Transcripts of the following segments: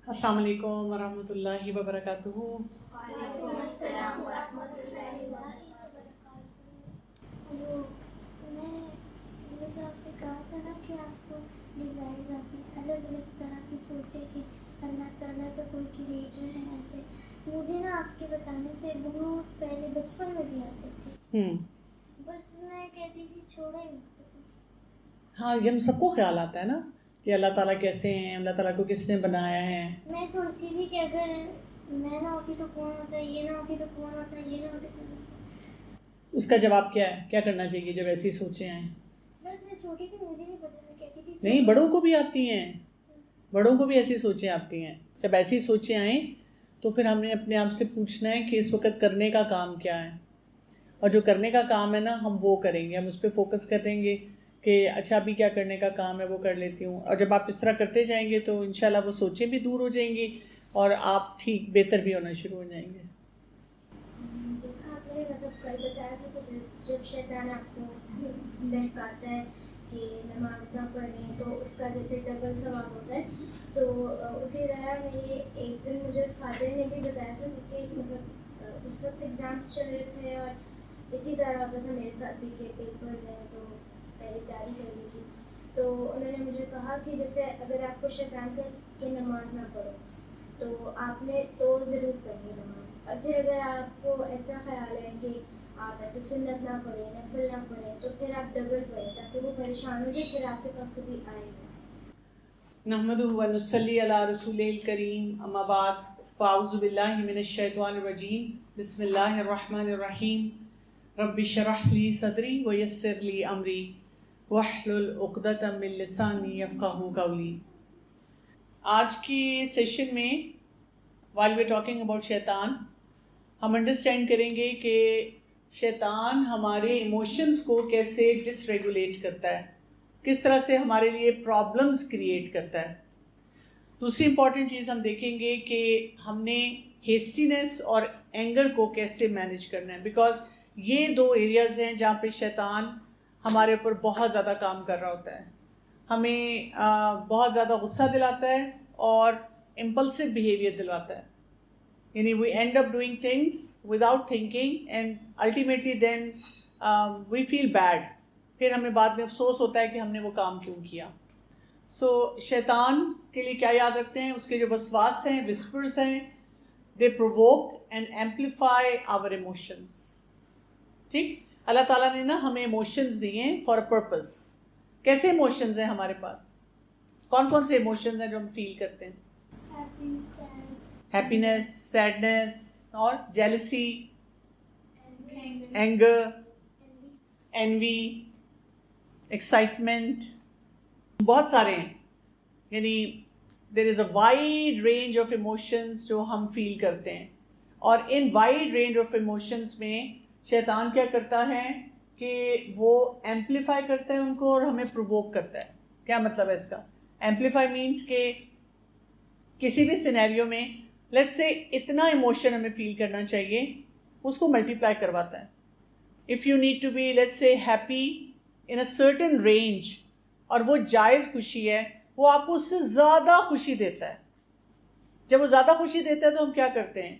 السلام علیکم ورحمۃ اللہ وبرکاتہ۔ وعلیکم السلام ورحمۃ اللہ وبرکاتہ۔ میں جو آپ نے کہا تھا نا کہ آپ کو ڈیزائرز آتے ہیں الگ الگ طرح کی سوچیں کہ اللہ تعالیٰ کا کوئی کریٹر ہے، ایسے مجھے نا آپ کے بتانے سے بہت پہلے بچپن میں بھی آتے تھے، بس میں کہتی تھی چھوڑا ہی نہیں۔ ہاں، یہ ہم سب کو خیال آتا ہے نا کہ اللہ تعالیٰ کیسے ہیں، اللہ تعالیٰ کو کس نے بنایا ہے۔ میں سوچتی تھی کہ اگر میں نہ ہوتی تو کون ہوتا، یہ نہ ہوتی تو کون ہوتا، یہ نہ ہوتی کون ہوتا۔ اس کا جواب کیا ہے؟ کیا کرنا چاہیے جب ایسی سوچیں آئیں؟ بس میں چھوٹی تھی، مجھے نہیں پتا، میں کہتی تھی نہیں، بڑوں کو بھی آتی ہیں، بڑوں کو بھی ایسی سوچیں آتی ہیں۔ جب ایسی سوچیں آئیں تو پھر ہم نے اپنے آپ سے پوچھنا ہے کہ اس وقت کرنے کا کام کیا ہے، اور جو کرنے کا کام ہے نا ہم وہ کریں گے، ہم اس پہ فوکس کریں گے کہ اچھا ابھی کیا کرنے کا کام ہے وہ کر لیتی ہوں۔ اور جب آپ اس طرح کرتے جائیں گے تو انشاءاللہ وہ سوچیں بھی دور ہو جائیں گی اور آپ ٹھیک بہتر بھی ہونا شروع ہو جائیں گے۔ جیسا آپ نے مطلب کل بتایا تھا کہ جب شیطان آپ کو بہکاتا ہے کہ نماز نہ پڑھیں تو اس کا جیسے ڈبل ثواب ہوتا ہے، تو اسی طرح میرے ایک دن مجھے فادر نے بھی بتایا تھا کیونکہ مطلب اس وقت ایگزامس چل رہے تھے اور اسی طرح ہوتا تھا میرے ساتھ بھی کہ پیپرز ہیں تو پہلے تیاری کر لی تھی، تو انہوں نے مجھے کہا کہ جیسے اگر آپ کو شیطان کر کے نماز نہ پڑھو تو آپ نے تو ضرور پڑھنی نماز، اور پھر اگر آپ کو ایسا خیال ہے کہ آپ ایسے سنت نہ پڑھیں، نفل نہ پڑھیں، تو پھر آپ ڈبل پڑھیں تاکہ وہ پریشان ہو جائے پھر آپ کے پاس کبھی آئے گا۔ نحمدہ و نصلی علی رسولہ الکریم، اما بعد، فاعوذ باللہ من الشیطان الرجیم، بسم اللہ الرحمن الرحیم، رب اشرح لی صدری ویسر لی امری واحلل عقدۃ من لسانی یفقہوا قولی۔ آج کی سیشن میں while we're talking about شیطان، ہم انڈرسٹینڈ کریں گے کہ شیطان ہمارے ایموشنز کو کیسے ڈس ریگولیٹ کرتا ہے، کس طرح سے ہمارے لیے پرابلمز کریٹ کرتا ہے۔ دوسری امپورٹنٹ چیز ہم دیکھیں گے کہ ہم نے ہیسٹینس اور اینگر کو کیسے مینیج کرنا ہے، بیکاز یہ دو ایریاز ہیں جہاں پہ شیطان ہمارے اوپر بہت زیادہ کام کر رہا ہوتا ہے، ہمیں بہت زیادہ غصہ دلاتا ہے اور امپلسو بیہیویئر دلواتا ہے، یعنی we end up doing things without thinking and ultimately then we feel bad, پھر ہمیں بعد میں افسوس ہوتا ہے کہ ہم نے وہ کام کیوں کیا۔ سو شیطان کے لیے کیا یاد رکھتے ہیں، اس کے جو وسواس ہیں، وسپرز ہیں، they provoke and amplify our emotions. ٹھیک، اللہ تعالیٰ نے نا ہمیں ایموشنز دیے ہیں فار اے پرپز۔ کیسے ایموشنز ہیں ہمارے پاس؟ کون کون سے ایموشنز ہیں جو ہم فیل کرتے ہیں؟ ہیپینس، سیڈنس، اور جیلسی، اینگر، انوی، ایکسائٹمنٹ، بہت سارے ہیں، یعنی there is a wide range of emotions جو ہم فیل کرتے ہیں، اور ان وائڈ رینج آف ایموشنز میں شیطان کیا کرتا ہے کہ وہ ایمپلیفائی کرتا ہے ان کو اور ہمیں پرووک کرتا ہے۔ کیا مطلب ہے اس کا؟ ایمپلیفائی مینس کہ کسی بھی سینیریو میں لیٹس سے اتنا ایموشن ہمیں فیل کرنا چاہیے، اس کو ملٹیپلائی کرواتا ہے۔ If you need to be lets سے happy in a certain range, اور وہ جائز خوشی ہے، وہ آپ کو اس سے زیادہ خوشی دیتا ہے۔ جب وہ زیادہ خوشی دیتا ہے تو ہم کیا کرتے ہیں؟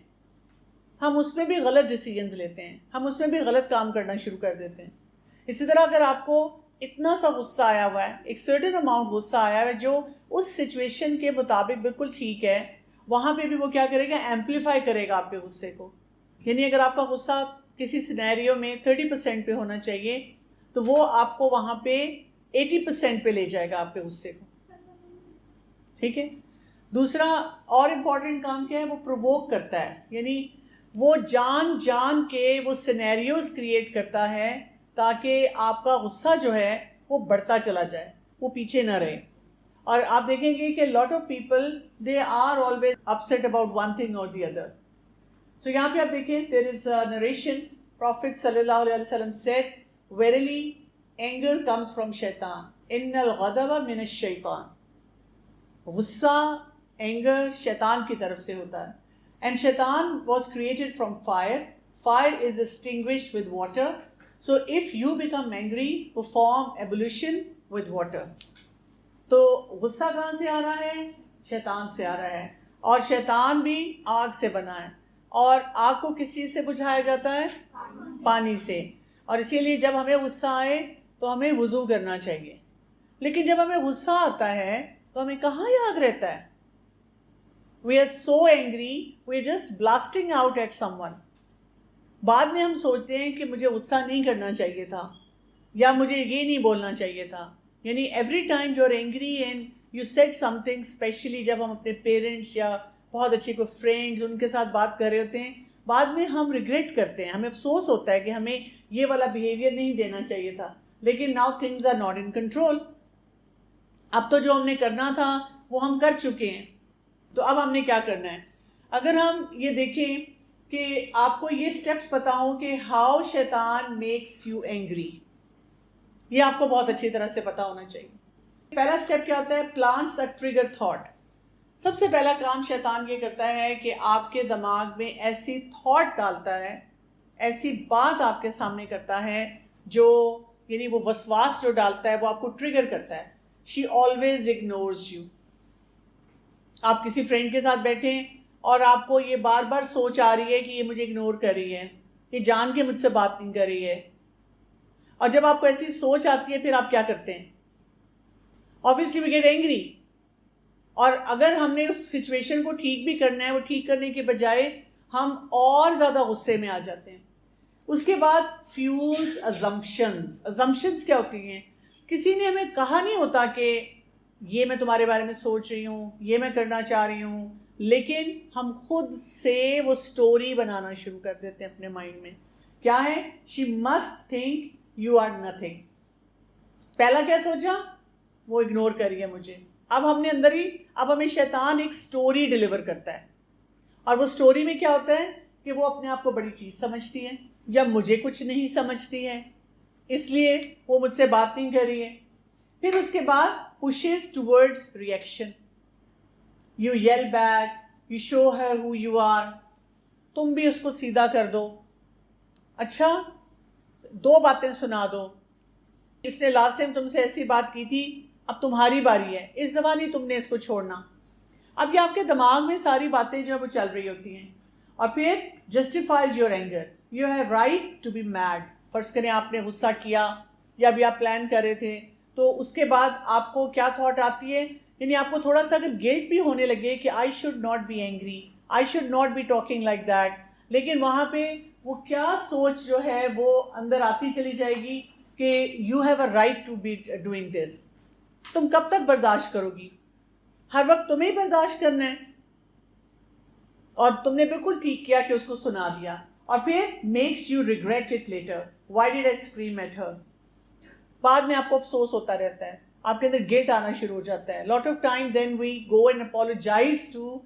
ہم اس میں بھی غلط ڈیسیجنز لیتے ہیں، ہم اس میں بھی غلط کام کرنا شروع کر دیتے ہیں۔ اسی طرح اگر آپ کو اتنا سا غصہ آیا ہوا ہے، ایک سرٹن اماؤنٹ غصہ آیا ہوا ہے جو اس سچویشن کے مطابق بالکل ٹھیک ہے، وہاں پہ بھی وہ کیا کرے گا؟ ایمپلیفائی کرے گا آپ کے غصے کو۔ یعنی اگر آپ کا غصہ کسی سینیریو میں 30% پہ ہونا چاہیے تو وہ آپ کو وہاں پہ 80% پہ لے جائے گا آپ کے غصے کو۔ ٹھیک ہے، دوسرا اور امپورٹنٹ کام کیا ہے؟ وہ پرووک کرتا ہے، یعنی وہ جان جان کے وہ سینیریوز کریٹ کرتا ہے تاکہ آپ کا غصہ جو ہے وہ بڑھتا چلا جائے، وہ پیچھے نہ رہے۔ اور آپ دیکھیں گے کہ lot of people they are always upset about one thing اور دی ادر۔ سو یہاں پہ آپ دیکھیں دیر از اے نریشن، پروفٹ صلی اللہ علیہ وسلم said verily anger comes from شیطان، ان الغضب من الشیطان۔ غصہ، اینگر شیطان کی طرف سے ہوتا ہے، اینڈ شیطان was created from fire, fire is extinguished with water، so if you become angry perform ablution with water۔ تو غصہ کہاں سے آ رہا ہے؟ شیطان سے آ رہا ہے، اور شیطان بھی آگ سے بنا ہے، اور آگ کو کس چیز سے بجھایا جاتا ہے؟ پانی سے. اور اسی لیے جب ہمیں غصہ آئے تو ہمیں وضو کرنا چاہیے. لیکن جب ہمیں غصہ آتا ہے تو ہمیں کہاں یاد رہتا ہے؟ We are so angry, we are just blasting out at someone. بعد میں ہم سوچتے ہیں کہ مجھے غصہ نہیں کرنا چاہیے تھا، یا مجھے یہ نہیں بولنا چاہیے تھا. یعنی every time you are angry and you said something, especially جب ہم اپنے پیرنٹس یا بہت اچھے کوئی فرینڈز ان کے ساتھ بات کر رہے ہوتے ہیں، بعد میں ہم ریگریٹ کرتے ہیں، ہمیں افسوس ہوتا ہے کہ ہمیں یہ والا بیہیویئر نہیں دینا چاہیے تھا. لیکن now things are not in control. اب تو جو ہم نے کرنا تھا وہ ہم کر چکے ہیں. تو اب ہم نے کیا کرنا ہے؟ اگر ہم یہ دیکھیں کہ آپ کو یہ اسٹیپس پتا ہوں کہ ہاؤ شیطان میکس یو اینگری، یہ آپ کو بہت اچھی طرح سے پتا ہونا چاہیے. پہلا اسٹیپ کیا ہوتا ہے؟ Plants a trigger thought. سب سے پہلا کام شیطان یہ کرتا ہے کہ آپ کے دماغ میں ایسی تھاٹ ڈالتا ہے، ایسی بات آپ کے سامنے کرتا ہے جو یعنی وہ وسواس جو ڈالتا ہے وہ آپ کو ٹریگر کرتا ہے. She always ignores you. آپ کسی فرینڈ کے ساتھ بیٹھے ہیں اور آپ کو یہ بار بار سوچ آ رہی ہے کہ یہ مجھے اگنور کر رہی ہے، یہ جان کے مجھ سے بات نہیں کر رہی ہے. اور جب آپ کو ایسی سوچ آتی ہے پھر آپ کیا کرتے ہیں؟ obviously we get angry. اور اگر ہم نے اس سچویشن کو ٹھیک بھی کرنا ہے، وہ ٹھیک کرنے کے بجائے ہم اور زیادہ غصے میں آ جاتے ہیں. اس کے بعد فیولز assumptions. assumptions کیا ہوتی ہیں؟ کسی نے ہمیں کہا نہیں ہوتا کہ یہ میں تمہارے بارے میں سوچ رہی ہوں، یہ میں کرنا چاہ رہی ہوں، لیکن ہم خود سے وہ سٹوری بنانا شروع کر دیتے ہیں اپنے مائنڈ میں. کیا ہے؟ She must think you are nothing. پہلا کیا سوچا؟ وہ اگنور کریے مجھے. اب ہم نے اندر ہی، اب ہمیں شیطان ایک سٹوری ڈیلیور کرتا ہے، اور وہ سٹوری میں کیا ہوتا ہے کہ وہ اپنے آپ کو بڑی چیز سمجھتی ہے، یا مجھے کچھ نہیں سمجھتی ہے اس لیے وہ مجھ سے بات نہیں کر رہی ہے. پھر اس کے بعد pushes towards reaction. You yell back, you show her who you are. تم بھی اس کو سیدھا کر دو. اچھا، دو باتیں سنا دو. اس نے لاسٹ ٹائم تم سے ایسی بات کی تھی، اب تمہاری باری ہے، اس دفعہ نہیں تم نے اس کو چھوڑنا. اب یہ آپ کے دماغ میں ساری باتیں جو ہے وہ چل رہی ہوتی ہیں. اور پھر justifies your anger. You have right to be mad. فرض کریں آپ نے غصہ کیا یا ابھی آپ پلان کر رہے تھے، تو اس کے بعد آپ کو کیا تھاٹ آتی ہے؟ یعنی آپ کو تھوڑا سا اگر گلٹ بھی ہونے لگے کہ I should not be angry, I should not be talking like that, لیکن وہاں پہ وہ کیا سوچ جو ہے وہ اندر آتی چلی جائے گی کہ you have a right to be doing this. تم کب تک برداشت کرو گی؟ ہر وقت تمہیں برداشت کرنا ہے. اور تم نے بالکل ٹھیک کیا کہ اس کو سنا دیا. اور پھر makes you regret it later. Why did I scream at her. بعد میں آپ کو افسوس ہوتا رہتا ہے، آپ کے اندر گلٹ آنا شروع ہو جاتا ہے. Lot of time then we go and apologise to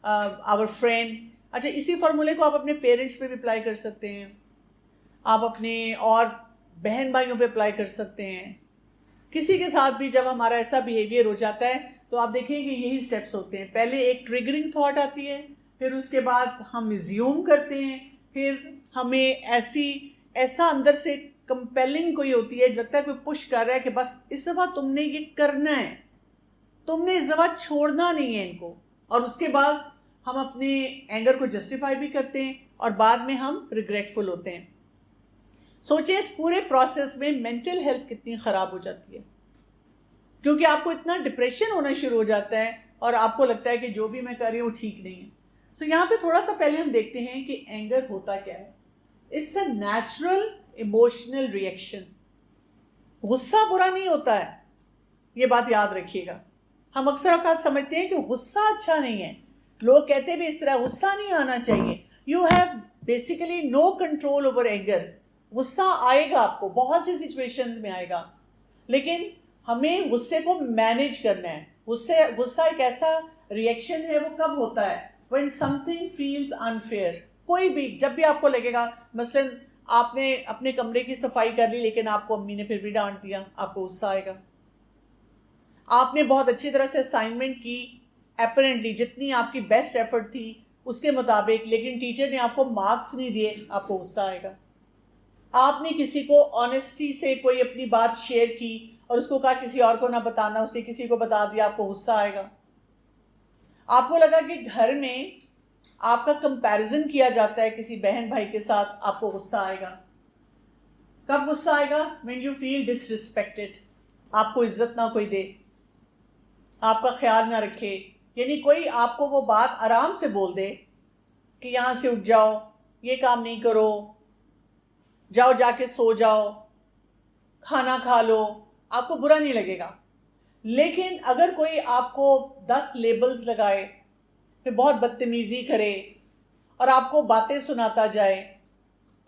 our friend. اچھا، اسی فارمولے کو آپ اپنے پیرنٹس پہ بھی اپلائی کر سکتے ہیں، آپ اپنے اور بہن بھائیوں پہ اپلائی کر سکتے ہیں. کسی کے ساتھ بھی جب ہمارا ایسا بیہیویئر ہو جاتا ہے تو آپ دیکھیں کہ یہی اسٹیپس ہوتے ہیں. پہلے ایک ٹریگرنگ تھاٹ آتی ہے، پھر اس کے بعد ہم ایزیوم کرتے ہیں، پھر ہمیں ایسا اندر سے کمپیلنگ کوئی ہوتی ہے، لگتا ہے کوئی پش کر رہا ہے کہ بس اس دفعہ تم نے یہ کرنا ہے، تم نے اس دفعہ چھوڑنا نہیں ہے ان کو. اور اس کے بعد ہم اپنے اینگر کو جسٹیفائی بھی کرتے ہیں اور بعد میں ہم ریگریٹفل ہوتے ہیں. سوچیں اس پورے پروسیس میں مینٹل ہیلتھ کتنی خراب ہو جاتی ہے، کیونکہ آپ کو اتنا ڈپریشن ہونا شروع ہو جاتا ہے اور آپ کو لگتا ہے کہ جو بھی میں کر رہی ہوں وہ ٹھیک نہیں ہے. تو یہاں پہ تھوڑا سا پہلے ہم دیکھتے ہیں کہ اینگر ہوتا کیا ہے. It's a natural emotional reaction. غصہ برا نہیں ہوتا ہے، یہ بات یاد رکھیے گا. ہم اکثر اوقات سمجھتے ہیں کہ غصہ اچھا نہیں ہے. لوگ کہتے بھی اس طرح غصہ نہیں آنا چاہیے. You have basically no control over anger. غصہ آئے گا، آپ کو بہت سی سچویشنز میں آئے گا، لیکن ہمیں غصے کو مینیج کرنا ہے. غصہ ایک ایسا ریئیکشن ہے، وہ کب ہوتا ہے؟ when something feels unfair. کوئی بھی جب بھی آپ کو لگے گا، مثلا آپ نے اپنے کمرے کی صفائی کر لی لیکن آپ کو امی نے پھر بھی ڈانٹ دیا، آپ کو غصہ آئے گا. آپ نے بہت اچھی طرح سے اسائنمنٹ کی، اپیرنٹلی جتنی آپ کی بیسٹ ایفرٹ تھی اس کے مطابق، لیکن ٹیچر نے آپ کو مارکس نہیں دیے، آپ کو غصہ آئے گا. آپ نے کسی کو آنیسٹی سے کوئی اپنی بات شیئر کی اور اس کو کہا کسی اور کو نہ بتانا، اس نے کسی کو بتا دیا، آپ کو غصہ آئے گا. آپ کو لگا کہ گھر میں آپ کا کمپیرزن کیا جاتا ہے کسی بہن بھائی کے ساتھ, آپ کو غصہ آئے گا. کب غصہ آئے گا؟ when you feel disrespected. آپ کو عزت نہ کوئی دے, آپ کا خیال نہ رکھے, یعنی کوئی آپ کو وہ بات آرام سے بول دے کہ یہاں سے اٹھ جاؤ, یہ کام نہیں کرو, جاؤ جا کے سو جاؤ, کھانا کھا لو, آپ کو برا نہیں لگے گا. لیکن اگر کوئی آپ کو 10 لیبلز لگائے, پھر بہت بدتمیزی کرے اور آپ کو باتیں سناتا جائے,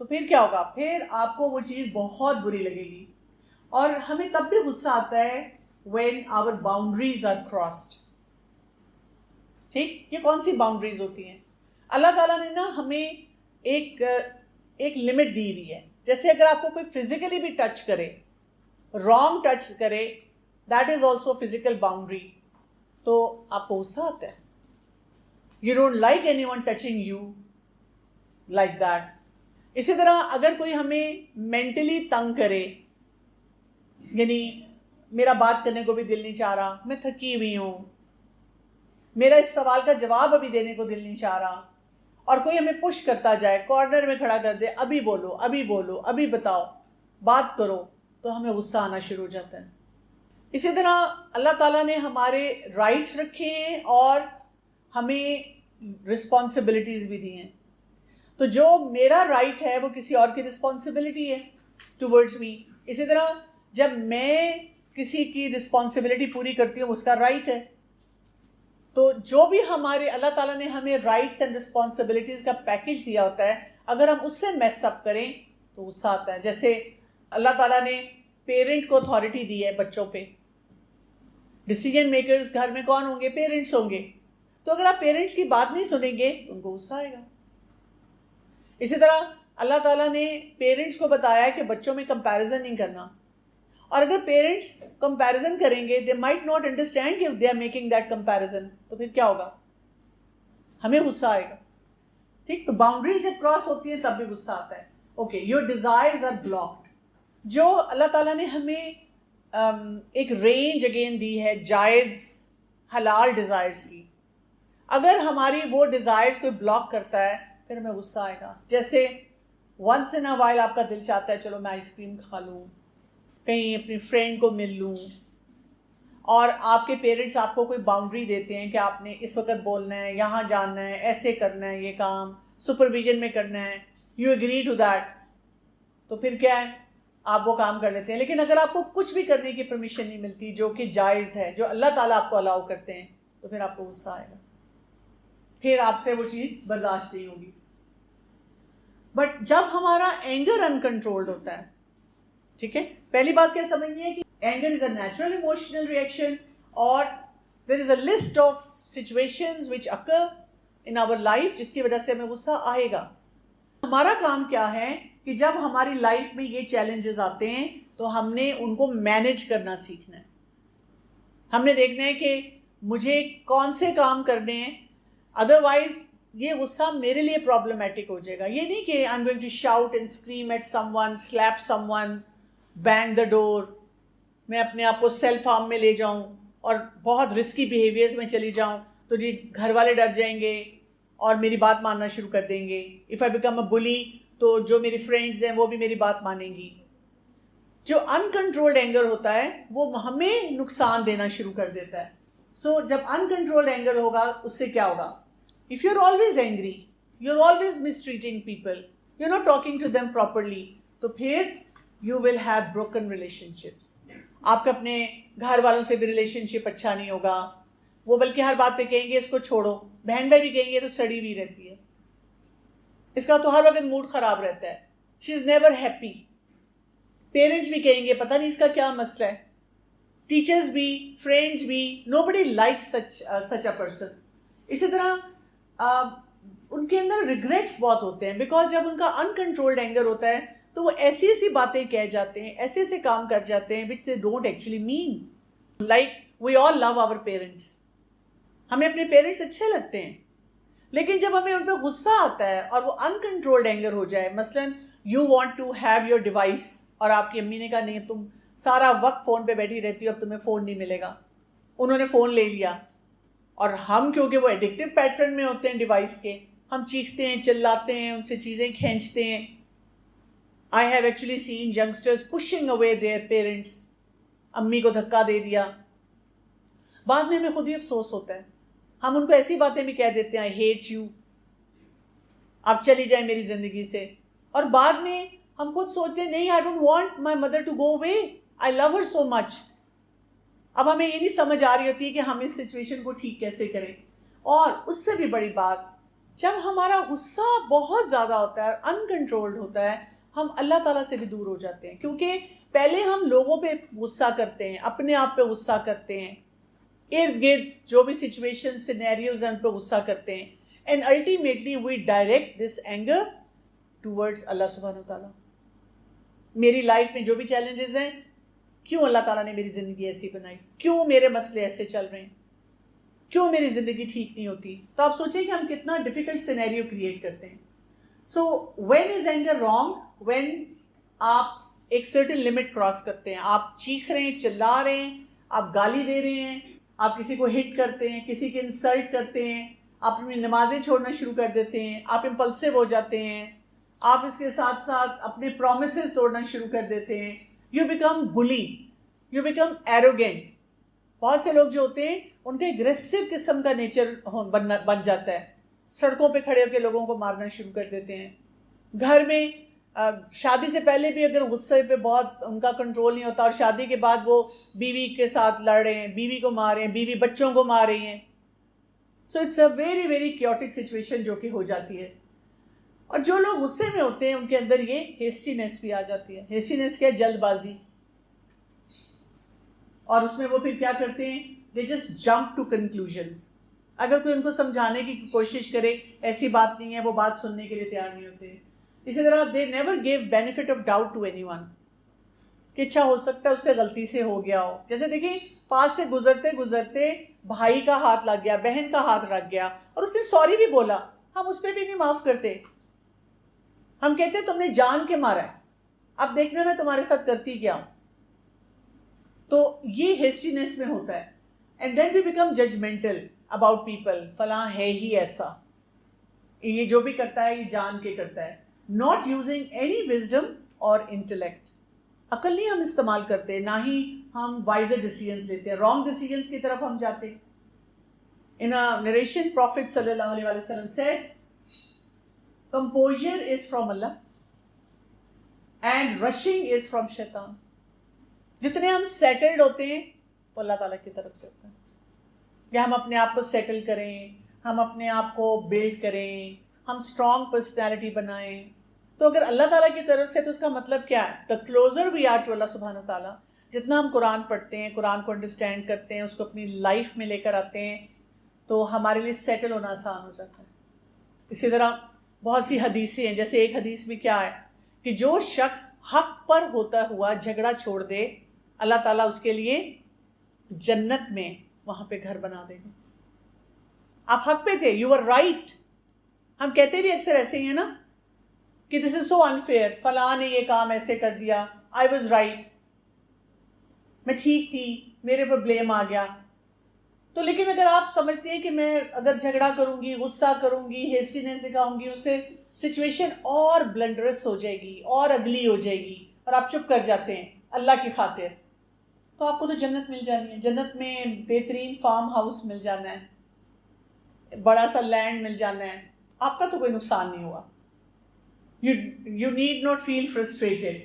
تو پھر کیا ہوگا؟ پھر آپ کو وہ چیز بہت بری لگے گی. اور ہمیں تب بھی غصہ آتا ہے when our boundaries are crossed. ٹھیک, یہ کون سی باؤنڈریز ہوتی ہیں؟ اللہ تعالیٰ نے نا ہمیں ایک لمٹ دی ہوئی ہے. جیسے اگر آپ کو کوئی فزیکلی بھی ٹچ کرے, رانگ ٹچ کرے, that is also physical boundary, تو آپ کو غصہ آتا ہے. You don't like any one touching you like that. اسی طرح اگر کوئی ہمیں مینٹلی تنگ کرے, یعنی میرا بات کرنے کو بھی دل نہیں چاہ رہا, میں تھکی ہوئی ہوں, میرا اس سوال کا جواب ابھی دینے کو دل نہیں چاہ رہا, اور کوئی ہمیں پش کرتا جائے, کارنر میں کھڑا کر دے, ابھی بولو, ابھی بولو, ابھی بتاؤ, بات کرو, تو ہمیں غصہ آنا شروع ہو جاتا ہے. اسی طرح اللہ تعالیٰ نے ہمارے رائٹس رکھے ہیں اور ہمیں رسپانسبلٹیز بھی دی ہیں. تو جو میرا رائٹ ہے وہ کسی اور کی رسپانسبلٹی ہے ٹورڈز می. اسی طرح جب میں کسی کی رسپانسبلٹی پوری کرتی ہوں, اس کا رائٹ ہے. تو جو بھی ہمارے اللہ تعالیٰ نے ہمیں رائٹس اینڈ رسپانسبلٹیز کا پیکج دیا ہوتا ہے, اگر ہم اس سے میس اپ کریں تو غصہ آتا ہے. جیسے اللہ تعالیٰ نے پیرنٹ کو اتھارٹی دی ہے بچوں پہ. ڈیسیجن میکرز گھر میں کون ہوں گے؟ پیرنٹس ہوں گے. تو اگر آپ پیرنٹس کی بات نہیں سنیں گے تو ان کو غصہ آئے گا. اسی طرح اللہ تعالیٰ نے پیرنٹس کو بتایا کہ بچوں میں کمپیریزن نہیں کرنا, اور اگر پیرنٹس کمپیریزن کریں گے دے مائٹ ناٹ انڈرسٹینڈ کہ they are making that comparison, تو پھر کیا ہوگا؟ ہمیں غصہ آئے گا. ٹھیک, تو باؤنڈریز جب کراس ہوتی ہیں تب بھی غصہ آتا ہے. Okay, your desires are blocked. جو اللہ تعالیٰ نے ہمیں ایک رینج اگین دی ہے جائز حلال ڈیزائرز کی, اگر ہماری وہ ڈیزائرز کوئی بلاک کرتا ہے پھر ہمیں غصہ آئے گا. جیسے ونس ان اے وائل آپ کا دل چاہتا ہے چلو میں آئس کریم کھا لوں, کہیں اپنی فرینڈ کو مل لوں, اور آپ کے پیرنٹس آپ کو کوئی باؤنڈری دیتے ہیں کہ آپ نے اس وقت بولنا ہے, یہاں جانا ہے, ایسے کرنا ہے, یہ کام سپرویژن میں کرنا ہے, یو اگری ٹو دیٹ, تو پھر کیا ہے, آپ وہ کام کر لیتے ہیں. لیکن اگر آپ کو کچھ بھی کرنے کی پرمیشن نہیں ملتی جو کہ جائز ہے, جو اللہ تعالیٰ آپ کو الاؤ کرتے ہیں, تو پھر آپ کو غصہ آئے گا, پھر آپ سے وہ چیز برداشت نہیں ہوگی. بٹ جب ہمارا اینگر انکنٹرولڈ ہوتا ہے, ٹھیک ہے, پہلی بات کیا سمجھنی ہے کہ anger is a natural emotional reaction, اور there is a list of situations which occur in our life جس کی وجہ سے ہمیں غصہ آئے گا. ہمارا کام کیا ہے کہ جب ہماری لائف میں یہ چیلنجز آتے ہیں تو ہم نے ان کو مینیج کرنا سیکھنا ہے. ہم نے دیکھنا ہے کہ مجھے کون سے کام کرنے ہیں, ادروائز یہ غصہ میرے لیے پرابلمیٹک ہو جائے گا. یہ نہیں کہ I am going to shout and scream at someone, slap someone, bang the door, میں اپنے آپ کو سیلف ہارم میں لے جاؤں اور بہت رسکی بیہیویئرز میں چلی جاؤں, تو جی گھر والے ڈر جائیں گے اور میری بات ماننا شروع کر دیں گے. اف آئی بیکم اے بلی, تو جو میری فرینڈز ہیں وہ بھی میری بات مانیں گی. جو انکنٹرولڈ اینگر ہوتا ہے وہ ہمیں نقصان دینا شروع کر دیتا ہے. سو جب انکنٹرولڈ اینگر ہوگا اس سے کیا ہوگا؟ If you're always angry, you're always mistreating people, you're not talking to them properly, تو پھر you will have broken relationships. آپ کا اپنے گھر والوں سے بھی ریلیشن شپ اچھا نہیں ہوگا, وہ بلکہ ہر بات پہ کہیں گے اس کو چھوڑو, بہن بھائی بھی کہیں گے تو سڑی ہوئی رہتی ہے, اس کا تو ہر وقت موڈ خراب رہتا ہے, she is never happy. Parents بھی کہیں گے پتہ نہیں اس کا کیا مسئلہ ہے, ٹیچرز بھی, فرینڈس بھی, nobody likes such a person. اسی طرح ان کے اندر ریگریٹس بہت ہوتے ہیں, بیکاز جب ان کا انکنٹرولڈ اینگر ہوتا ہے تو وہ ایسی ایسی باتیں کہہ جاتے ہیں, ایسے ایسے کام کر جاتے ہیں which they don't actually mean. Like we all love our parents, ہمیں اپنے پیرنٹس اچھے لگتے ہیں, لیکن جب ہمیں ان پہ غصہ آتا ہے اور وہ انکنٹرولڈ اینگر ہو جائے, مثلاً you want to have your device, اور آپ کی امی نے کہا نہیں تم سارا وقت فون پہ بیٹھی رہتی ہو, اب تمہیں فون نہیں ملے گا, انہوں نے فون لے لیا اور ہم کیونکہ وہ ایڈکٹیو پیٹرن میں ہوتے ہیں ڈیوائس کے, ہم چیختے ہیں, چلاتے ہیں, ان سے چیزیں کھینچتے ہیں. I have actually seen youngsters pushing away their parents. امی کو دھکا دے دیا. بعد میں ہمیں خود ہی افسوس ہوتا ہے. ہم ان کو ایسی باتیں بھی کہہ دیتے ہیں, I hate you, آپ چلی جائیں میری زندگی سے. اور بعد میں ہم خود سوچتے ہیں نہیں, I don't want my mother to go away, I love her so much. اب ہمیں یہ نہیں سمجھ آ رہی ہوتی کہ ہم اس سچویشن کو ٹھیک کیسے کریں. اور اس سے بھی بڑی بات, جب ہمارا غصہ بہت زیادہ ہوتا ہے اور انکنٹرولڈ ہوتا ہے, ہم اللہ تعالیٰ سے بھی دور ہو جاتے ہیں. کیونکہ پہلے ہم لوگوں پہ غصہ کرتے ہیں, اپنے آپ پہ غصہ کرتے ہیں, ارد گرد جو بھی سچویشن سینیریوز ہیں ان پہ غصہ کرتے ہیں, and ultimately we direct this anger towards اللہ سبحانہ و تعالیٰ. میری لائف میں جو بھی چیلنجز ہیں, کیوں اللہ تعالیٰ نے میری زندگی ایسی بنائی, کیوں میرے مسئلے ایسے چل رہے ہیں, کیوں میری زندگی ٹھیک نہیں ہوتی. تو آپ سوچیں کہ ہم کتنا ڈیفیکلٹ سینیریو کریٹ کرتے ہیں. So when is anger wrong, when آپ ایک سرٹن لمٹ کراس کرتے ہیں, آپ چیخ رہے ہیں, چلا رہے ہیں, آپ گالی دے رہے ہیں, آپ کسی کو ہٹ کرتے ہیں, کسی کی انسلٹ کرتے ہیں, آپ اپنی نمازیں چھوڑنا شروع کر دیتے ہیں, آپ امپلسو ہو جاتے ہیں, آپ اس کے ساتھ ساتھ اپنے پرومسز توڑنا شروع کر دیتے ہیں. یو بیکم بلی, یو بیکم ایروگینٹ. بہت سے لوگ جو ہوتے ہیں ان کا اگریسو قسم کا نیچر بن جاتا ہے, سڑکوں پہ کھڑے ہو کے لوگوں کو مارنا شروع کر دیتے ہیں. گھر میں شادی سے پہلے بھی اگر غصے پہ بہت ان کا کنٹرول نہیں ہوتا, اور شادی کے بعد وہ بیوی کے ساتھ لڑ رہے ہیں, بیوی کو مار رہے ہیں, بیوی بچوں کو مار رہی ہیں. So it's a very very chaotic situation جو کہ ہو جاتی ہے. اور جو لوگ غصے میں ہوتے ہیں ان کے اندر یہ ہیسٹینس بھی آ جاتی ہے. ہیسٹینس کیا ہے؟ جلد بازی. اور اس میں وہ پھر کیا کرتے ہیں, they just jump to conclusions. اگر کوئی ان کو سمجھانے کی کوشش کرے ایسی بات نہیں ہے, وہ بات سننے کے لیے تیار نہیں ہوتے. اسی طرح they never give benefit of doubt to anyone, کہ اچھا ہو سکتا ہے اس سے غلطی سے ہو گیا ہو. جیسے دیکھیں پاس سے گزرتے گزرتے بھائی کا ہاتھ لگ گیا, بہن کا ہاتھ لگ گیا, اور اس نے سوری بھی بولا, ہم اس پہ بھی نہیں معاف کرتے. ہم کہتے ہیں تم نے جان کے مارا ہے, اب دیکھنا میں تمہارے ساتھ کرتی کیا ہوں. تو یہ ہیسٹینس میں ہوتا ہے. And then we become judgemental about people, فلاں ہے ہی ایسا, یہ جو بھی کرتا ہے یہ جان کے کرتا ہے. ناٹ یوزنگ اینی وزڈم اور انٹلیکٹ. عقل نہیں ہم استعمال کرتے, نہ ہی ہم وائزر ڈیسیژنس لیتے ہیں, رانگ ڈیسیژنس کی طرف ہم جاتے ہیں. ان نریشن پروفٹ صلی اللہ علیہ وسلم said, composure is from Allah and rushing is from شیطان. جتنے ہم سیٹلڈ ہوتے ہیں وہ اللہ تعالیٰ کی طرف سے ہوتا ہے. یا ہم اپنے آپ کو سیٹل کریں, ہم اپنے آپ کو بلڈ کریں, ہم اسٹرانگ پرسنالٹی بنائیں. تو اگر اللہ تعالیٰ کی طرف سے تو اس کا مطلب کیا ہے؟ the closer we are to اللہ سبحانہ تعالیٰ, جتنا ہم قرآن پڑھتے ہیں, قرآن کو انڈرسٹینڈ کرتے ہیں, اس کو اپنی لائف میں لے کر آتے ہیں, تو ہمارے لیے سیٹل ہونا آسان ہو جاتا ہے. اسی طرح بہت سی حدیثیں ہیں, جیسے ایک حدیث میں کیا ہے کہ جو شخص حق پر ہوتا ہوا جھگڑا چھوڑ دے, اللہ تعالیٰ اس کے لیے جنت میں وہاں پہ گھر بنا دے گا. آپ حق پہ تھے, یو آر رائٹ. ہم کہتے بھی اکثر ایسے ہی ہیں نا کہ دس از سو انفیئر, فلاں نے یہ کام ایسے کر دیا, آئی واز رائٹ, میں ٹھیک تھی, میرے پر بلیم آ گیا. تو لیکن اگر آپ سمجھتے ہیں کہ میں اگر جھگڑا کروں گی, غصہ کروں گی, ہیسٹینس دکھاؤں گی, اس سے سچویشن اور بلنڈرس ہو جائے گی, اور اگلی ہو جائے گی, اور آپ چپ کر جاتے ہیں اللہ کی خاطر, تو آپ کو تو جنت مل جانی ہے. جنت میں بہترین فارم ہاؤس مل جانا ہے, بڑا سا لینڈ مل جانا ہے, آپ کا تو کوئی نقصان نہیں ہوا. You need not feel frustrated.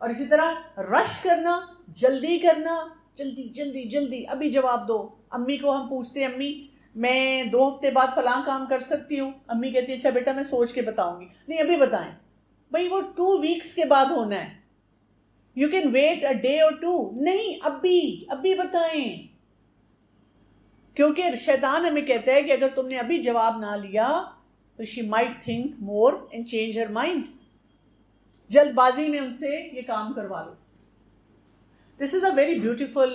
اور اسی طرح رش کرنا, جلدی کرنا, جلدی جلدی جلدی ابھی جواب دو. امی کو ہم پوچھتے ہیں, امی میں 2 ہفتے بعد فلاں کام کر سکتی ہوں؟ امی کہتی ہے اچھا بیٹا میں سوچ کے بتاؤں گی. نہیں ابھی بتائیں. بھائی وہ 2 ویکس کے بعد ہونا ہے. You can wait a day اور 2. نہیں, ابھی بتائیں. کیونکہ شیطان ہمیں کہتا ہے کہ اگر تم نے ابھی جواب نہ لیا تو she might think more and change her mind. جلد بازی میں ان سے یہ کام کروا لو. This is a very beautiful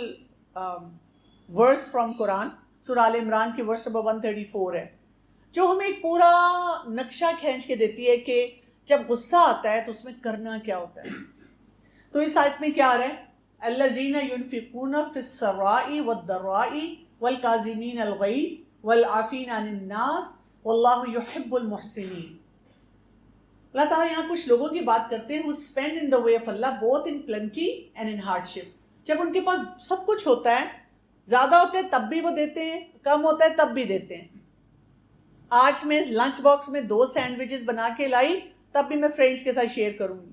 verse from قرآن. سورہ آل عمران کی ورس نمبر 134 ہے, جو ہمیں ایک پورا نقشہ کھینچ کے دیتی ہے کہ جب غصہ آتا ہے تو اس میں کرنا کیا ہوتا ہے. تو اس آیت میں کیا آ رہا ہے؟ الذین ينفقون فی السراء والضراء والکاظمین الغیظ والعافین عن الناس واللہ یحب المحسنین. اللہ تعالیٰ یہاں کچھ لوگوں کی بات کرتے ہیں who spend in the way of Allah both in plenty and in hardship. جب ان کے پاس سب کچھ ہوتا ہے, زیادہ ہوتا ہے تب بھی وہ دیتے ہیں, کم ہوتا ہے تب بھی دیتے ہیں. آج میں لنچ باکس میں 2 سینڈوچز بنا کے لائی, تب بھی میں فرینڈس کے ساتھ شیئر کروں گی.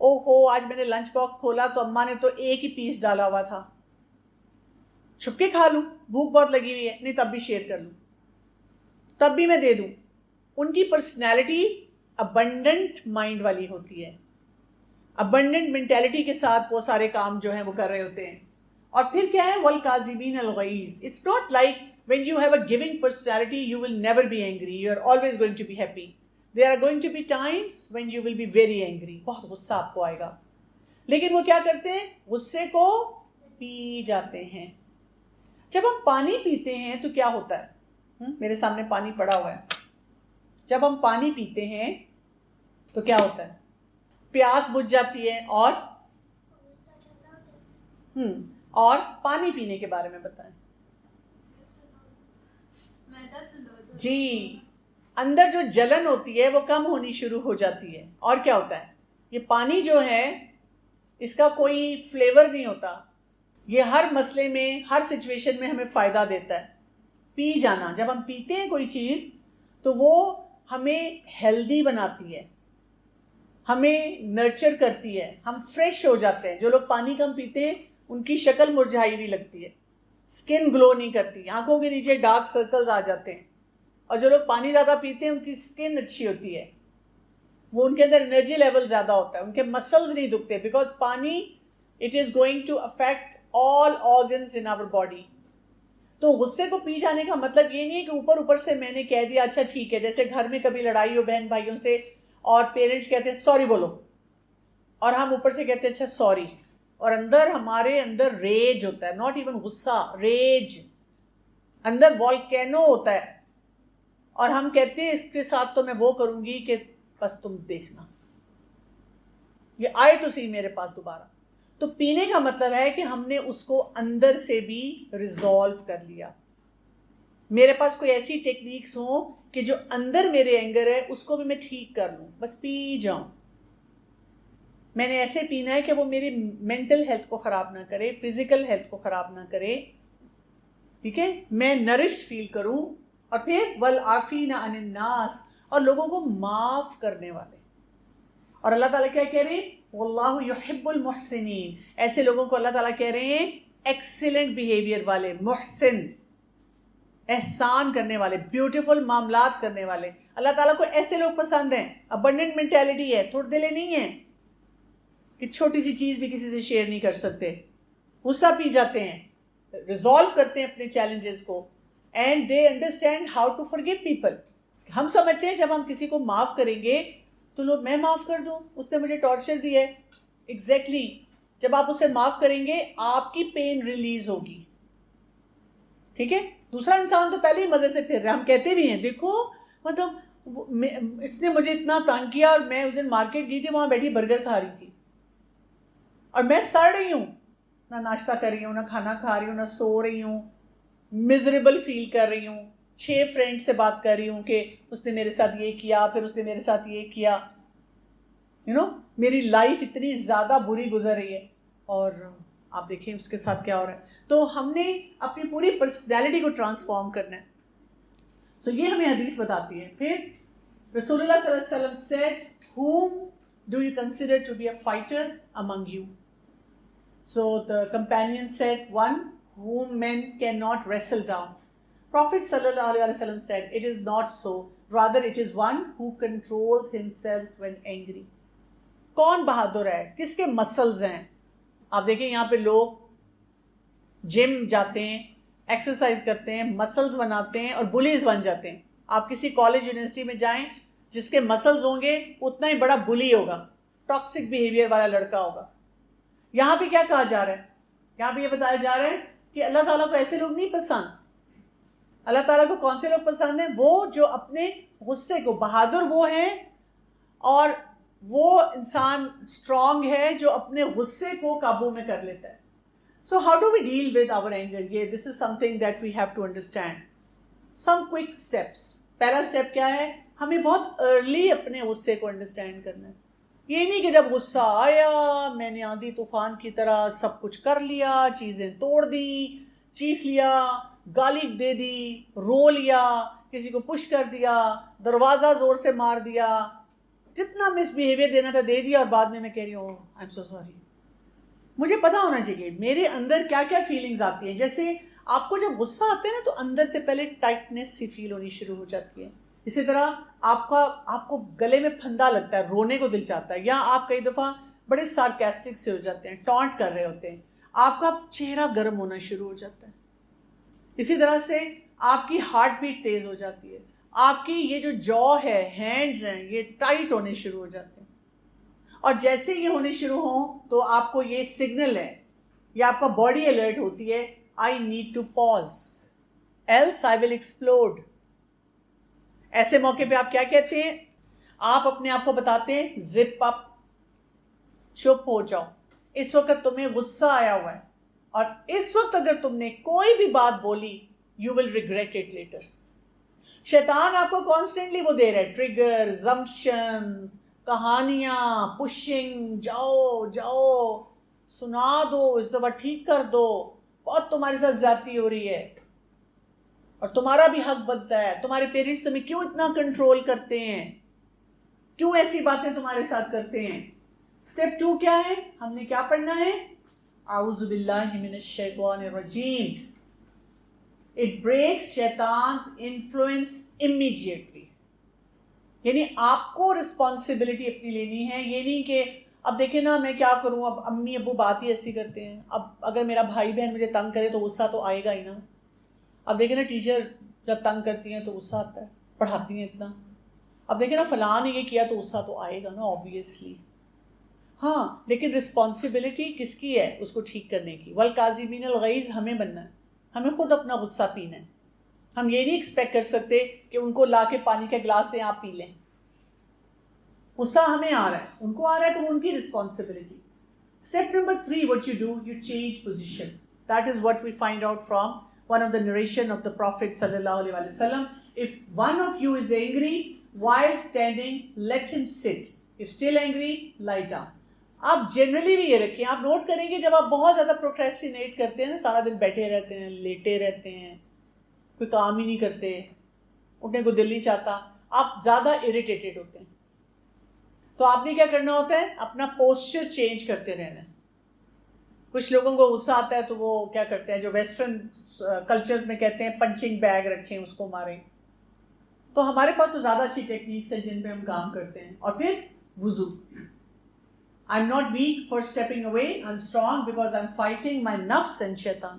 او ہو آج میں نے لنچ باکس کھولا تو اماں نے تو ایک ہی پیس ڈالا ہوا تھا, چھپ کے کھا لوں, بھوک بہت لگی ہوئی ہے, نہیں تب بھی شیئر کر لوں, تب بھی میں دے دوں. ان کی پرسنالٹی ابنڈنٹ مائنڈ والی ہوتی ہے, ابنڈنٹ مینٹیلٹی کے ساتھ وہ سارے کام جو ہیں وہ کر رہے ہوتے ہیں. اور پھر کیا ہے, والکاظمین الغیظ. It's not like when you have a giving personality you will never be angry, you are always going to be happy. There are going to be times when you will be very angry, بہت غصہ آپ کو آئے گا, لیکن وہ کیا کرتے ہیں, غصے کو پی جاتے ہیں. جب ہم پانی پیتے ہیں تو کیا ہوتا ہے, میرے سامنے پانی پڑا ہوا ہے, جب ہم پانی پیتے ہیں تو کیا ہوتا ہے, پیاس بجھ جاتی ہے, اور پانی پینے کے بارے میں بتائیں. جی, اندر جو جلن ہوتی ہے وہ کم ہونی شروع ہو جاتی ہے. اور کیا ہوتا ہے, یہ پانی جو ہے اس کا کوئی فلیور نہیں ہوتا, یہ ہر مسئلے میں ہر سچویشن میں ہمیں فائدہ دیتا ہے. پی جانا, جب ہم پیتے ہیں کوئی چیز تو وہ ہمیں ہیلدی بناتی ہے, ہمیں نرچر کرتی ہے, ہم فریش ہو جاتے ہیں. جو لوگ پانی کم پیتے ہیں ان کی شکل مرجھائی ہوئی لگتی ہے, اسکن گلو نہیں کرتی, آنکھوں کے نیچے ڈارک سرکلز آ جاتے ہیں. اور جو لوگ پانی زیادہ پیتے ہیں ان کی اسکن اچھی ہوتی ہے, وہ ان کے اندر انرجی لیول زیادہ ہوتا ہے, ان کے مسلز نہیں دکھتے, because paani it is going to affect all organs in our body. تو غصے کو پی جانے کا مطلب یہ نہیں ہے کہ اوپر سے میں نے کہہ دیا اچھا ٹھیک ہے, جیسے گھر میں کبھی لڑائی ہو بہن بھائیوں سے اور پیرنٹس کہتے ہیں سوری بولو, اور ہم اوپر سے کہتے ہیں اچھا سوری, اور اندر ہمارے اندر ریج ہوتا ہے, ناٹ ایون غصہ, ریج, اندر والکینو ہوتا ہے, اور ہم کہتے ہیں اس کے ساتھ تو میں وہ کروں گی کہ بس تم دیکھنا, یہ آئے تو صحیح میرے پاس دوبارہ. تو پینے کا مطلب ہے کہ ہم نے اس کو اندر سے بھی ریزالو کر لیا. میرے پاس کوئی ایسی ٹیکنیکس ہوں کہ جو اندر میرے اینگر ہے اس کو بھی میں ٹھیک کر لوں, بس پی جاؤں. میں نے ایسے پینا ہے کہ وہ میری مینٹل ہیلتھ کو خراب نہ کرے, فزیکل ہیلتھ کو خراب نہ کرے, ٹھیک ہے, میں نرشڈ فیل کروں. اور پھر والعافین عن الناس, اور لوگوں کو معاف کرنے والے. اور اللہ تعالیٰ کیا کہہ رہے ہیں, واللہ یحب المحسنین. ایسے لوگوں کو اللہ تعالیٰ کہہ رہے ہیں ایکسیلنٹ بیہیویئر والے, محسن, احسان کرنے والے, بیوٹیفل معاملات کرنے والے. اللہ تعالیٰ کو ایسے لوگ پسند ہیں. ابنڈنٹ مینٹیلٹی ہے, تھوڑے دلے نہیں ہیں کہ چھوٹی سی چیز بھی کسی سے شیئر نہیں کر سکتے, غصہ پی جاتے ہیں, ریزالو کرتے ہیں اپنے چیلنجز کو, and they understand how to forgive people. ہم سمجھتے ہیں جب ہم کسی کو معاف کریں گے تو لوگ میں معاف کر دوں, اس نے مجھے ٹارچر دیا ہے. ایگزیکٹلی, جب آپ اسے معاف کریں گے آپ کی پین ریلیز ہوگی, ٹھیک ہے. دوسرا انسان تو پہلے ہی مزے سے پھر رہا, ہم کہتے بھی ہیں دیکھو مطلب اس نے مجھے اتنا تنگ کیا, اور میں اس دن مارکیٹ گئی تھی, وہاں بیٹھی برگر کھا رہی تھی, اور میں سڑ رہی ہوں, نہ ناشتہ کر رہی ہوں, نہ کھانا کھا رہی ہوں, نہ سو رہی ہوں, مزریبل فیل کر رہی ہوں, 6 فرینڈ سے بات کر رہی ہوں کہ اس نے میرے ساتھ یہ کیا, پھر اس نے میرے ساتھ یہ کیا, میری لائف اتنی زیادہ بری گزر رہی ہے, اور آپ دیکھیں اس کے ساتھ کیا ہو رہا ہے. تو ہم نے اپنی پوری پرسنالٹی کو ٹرانسفارم کرنا ہے. سو یہ ہمیں حدیث بتاتی ہے. پھر رسول اللہ صلی اللہ علیہ وسلم said, whom do you consider to be a fighter among you? So the companion said, one whom men cannot wrestle down. Prophet sallallahu alaihi wasallam said, it is not so, rather it is one who controls himself when angry. کون بہادر ہے, کس کے muscles ہیں. آپ دیکھیں یہاں پہ لوگ جم جاتے ہیں, ایکسرسائز کرتے ہیں, مسلز بناتے ہیں, اور بلیز بن جاتے ہیں. آپ کسی کالج یونیورسٹی میں جائیں, جس کے مسلز ہوں گے اتنا ہی بڑا بلی ہوگا, ٹاکسک بیہیویئر والا لڑکا ہوگا. یہاں پہ کیا کہا جا رہا ہے, یہاں پہ یہ بتایا جا رہا ہے کہ اللہ تعالیٰ کو ایسے لوگ نہیں پسند. اللہ تعالیٰ کو کون سے لوگ پسند ہیں, وہ جو اپنے غصے کو, بہادر وہ ہیں, اور وہ انسان اسٹرانگ ہے جو اپنے غصے کو قابو میں کر لیتا ہے. So how do we deal with our anger, یہ this is something that we have to understand. Some quick steps. پہلا اسٹیپ کیا ہے؟ ہمیں بہت ارلی اپنے غصے کو انڈرسٹینڈ کرنا ہے. یہ نہیں کہ جب غصہ آیا میں نے آندھی طوفان کی طرح سب کچھ کر لیا, چیزیں توڑ دیں, چیخ لیا, گالی دے دی, رو لیا, کسی کو پش کر دیا, دروازہ زور سے مار دیا, جتنا مس بیہیویئر دینا تھا دے دیا, اور بعد میں کہہ رہی ہوں آئی ایم سو سوری. مجھے پتا ہونا چاہیے میرے اندر کیا کیا فیلنگز آتی ہیں. جیسے آپ کو جب غصہ آتا ہے نا تو اندر سے پہلے ٹائٹنس سی فیل ہونی شروع ہو جاتی ہے. اسی طرح آپ کو گلے میں پھندا لگتا ہے, رونے کو دل چاہتا ہے, یا آپ کئی دفعہ بڑے سارکیسٹک سے ہو جاتے ہیں, ٹانٹ کر رہے ہوتے ہیں, آپ کا چہرہ گرم ہونا شروع ہو جاتا ہے. اسی طرح سے آپ کی ہارٹ بیٹ تیز ہو جاتی ہے, آپ کی یہ جو جو ہے, ہینڈز ہیں, یہ ٹائٹ ہونے شروع ہو جاتے ہیں. اور جیسے یہ ہونے شروع ہوں تو آپ کو یہ سگنل ہے, یا آپ کا باڈی الرٹ ہوتی ہے, I need to pause else I will explode. ایسے موقع پہ آپ کیا کہتے ہیں؟ آپ اپنے آپ کو بتاتے ہیں زپ اپ, چپ ہو جاؤ. اس وقت تمہیں غصہ آیا ہوا ہے, اور اس وقت اگر تم نے کوئی بھی بات بولی you will regret it letter. شیطان آپ کو کانسٹنٹلی وہ دے رہا ہے ٹریگر, زمپشنز, کہانیاں, پشنگ, جاؤ جاؤ سنا دو, اس دفعہ ٹھیک کر دو, بہت تمہارے ساتھ زیادتی ہو رہی ہے, اور تمہارا بھی حق بنتا ہے, تمہارے پیرنٹس تمہیں کیوں اتنا کنٹرول کرتے ہیں, کیوں ایسی باتیں تمہارے ساتھ کرتے ہیں. اسٹیپ 2 کیا ہے؟ ہم نے کیا پڑھنا ہے؟ اعوذ باللہ من الشیطان الرجیم. It breaks شیطان's influence immediately. یعنی آپ کو رسپانسبلٹی اپنی لینی ہے. یہ نہیں کہ اب دیکھیں نا میں کیا کروں, اب امی ابو بات ہی ایسی کرتے ہیں, اب اگر میرا بھائی بہن مجھے تنگ کرے تو غصہ تو آئے گا ہی نا. اب دیکھیں نا ٹیچر جب تنگ کرتی ہیں تو غصہ آتا ہے, پڑھاتی ہیں اتنا. اب دیکھیں نا فلاں نے یہ کیا تو غصہ تو آئے گا نا آبویسلی. ہاں لیکن رسپانسبلٹی کس کی ہے؟ اس کو ٹھیک کرنے کی. والکاظمین الغیظ ہمیں بننا ہے, ہمیں خود اپنا غصہ پینا ہے. ہم یہ نہیں ایکسپیکٹ کر سکتے کہ ان کو لا کے پانی کا گلاس دیں آپ پی لیں. غصہ ہمیں آ رہا ہے, ان کو آ رہا ہے تو ان کی responsibility. Step number 3 what you do, you change position. That is what we find out from one of the narration of the Prophet sallallahu alaihi wasallam. If one of you is angry while standing, let him sit. If still angry, lie down. آپ generally بھی یہ رکھیں, آپ note کریں گے جب آپ بہت زیادہ پروکریسٹینیٹ کرتے ہیں نا, سارا دن بیٹھے رہتے ہیں, لیٹے رہتے ہیں, کوئی کام ہی نہیں کرتے, اٹھنے کو دل نہیں چاہتا, آپ زیادہ اریٹیٹڈ ہوتے ہیں. تو آپ نے کیا کرنا ہوتا ہے؟ اپنا پوسچر چینج کرتے رہنا ہے. کچھ لوگوں کو غصہ آتا ہے تو وہ کیا کرتے ہیں, جو ویسٹرن کلچرز میں کہتے ہیں پنچنگ بیگ رکھیں, اس کو ماریں. تو ہمارے پاس تو زیادہ اچھی ٹیکنیکس ہیں جن پہ ہم کام کرتے ہیں. اور پھر وضو. I'm not weak for stepping away, I'm strong because I'm fighting my nafs and shaitan.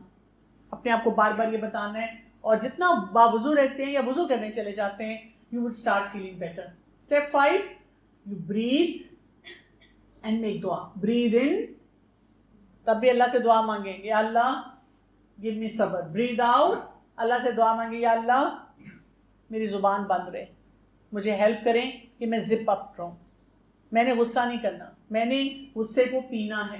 اپنے آپ کو بار بار یہ بتانا ہے, اور جتنا باوضو رہتے ہیں یا وضو کرنے چلے جاتے ہیں you would start feeling better. Step 5, you breathe and make dua. Breathe in, تب بھی اللہ سے دعا مانگیں, یا اللہ give me صبر. Breathe out, اللہ سے دعا مانگیں, یا اللہ میری زبان بند رہے, مجھے ہیلپ کریں کہ میں زپ اپ رہوں. میں نے غصہ نہیں کرنا, میں نے غصے کو پینا ہے.